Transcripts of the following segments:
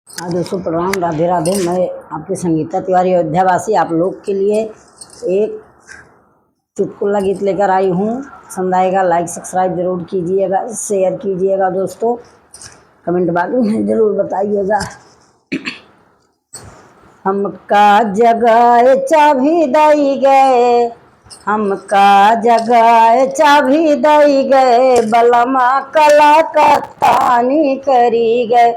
हाँ दोस्तों, प्रणाम, राधे राधे। मैं आपकी संगीता तिवारी अयोध्यावासी आप लोग के लिए एक चुटकुला गीत लेकर आई हूँ। पसंद आएगा लाइक सब्सक्राइब जरूर कीजिएगा, शेयर कीजिएगा दोस्तों, कमेंट बॉक्स में जरूर बताइएगा। हमका जगह चाबी दई गए, हमका जगह चाबी दई गए, बलमा कला कतानी करी गए।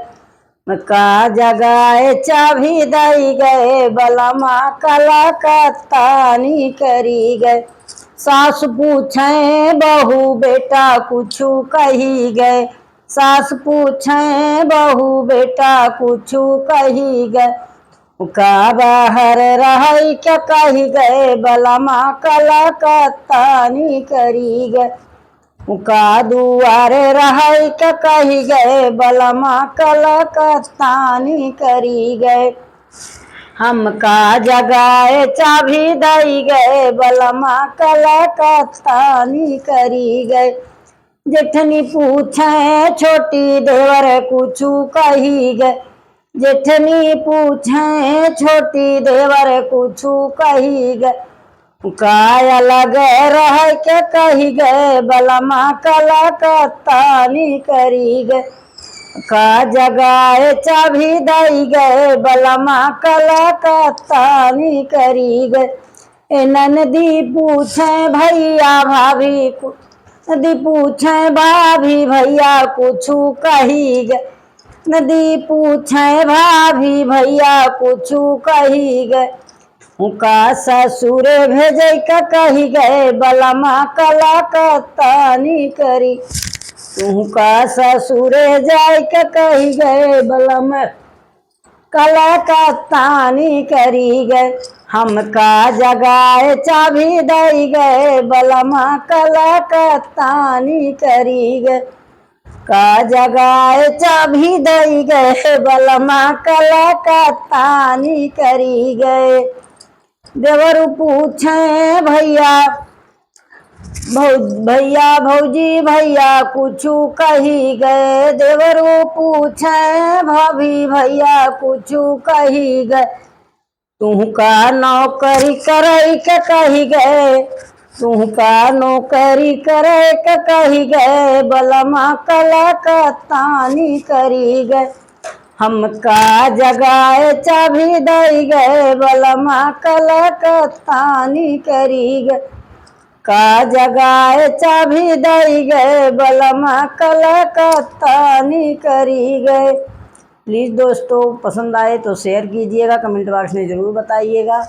का जगह चाबी दई गए, बलमा कला कतानी करी गए। सास पूछे बहू बेटा कुछू कही गए, सास पूछे बहू बेटा कुछू कही गए। का बाहर रही क्या कही गए, बलमा कला कतानी करी गए। का दुआरे रह के कही गए, बलमा कला कतानी करी गए। हमका जगाए चाबी दई गए, बलमा कला कतानी करी गए। जेठनी पूछे छोटी देवर कुछू कही गए, जेठनी पूछे छोटी देवर कुछू कही गए। काय लगे रह के कही गए, बलमा कला कतानी करी गए। का जगाए चाबी दई गए, बलमा कला कतानी करी गए। ननदी पूछे भैया भाभी, नदी पूछे भाभी भैया कुछू कही गए, नदी पूछे भाभी भैया कुछू कही गए। का ससुर भेजे का कही गए, बलमा कला कतानी करी। तू का ससुर जाय के कही गए, बलमा कला कतानी करी गए। हमका जगाए चाबी दई गए, बलमा कला कतानी करी गए। का जगाए चाबी दई गए, बलमा कला कतानी करी गए। देवर पूछे भैया भैया भौजी भैया कुछू कही गए, देवर पूछे भाभी भैया कुछू कही गए। तुहका नौकरी करे के कही गए, तुहका नौकरी करे के कही गए, बलमा कला कतानी करी गए। हमका जगाए चाबी दई गए, बलमा कला कतानी करी गए। का जगाए चाबी दई गए, बलमा कला कतानी करी गए। प्लीज़ दोस्तों, पसंद आए तो शेयर कीजिएगा, कमेंट बॉक्स में ज़रूर बताइएगा।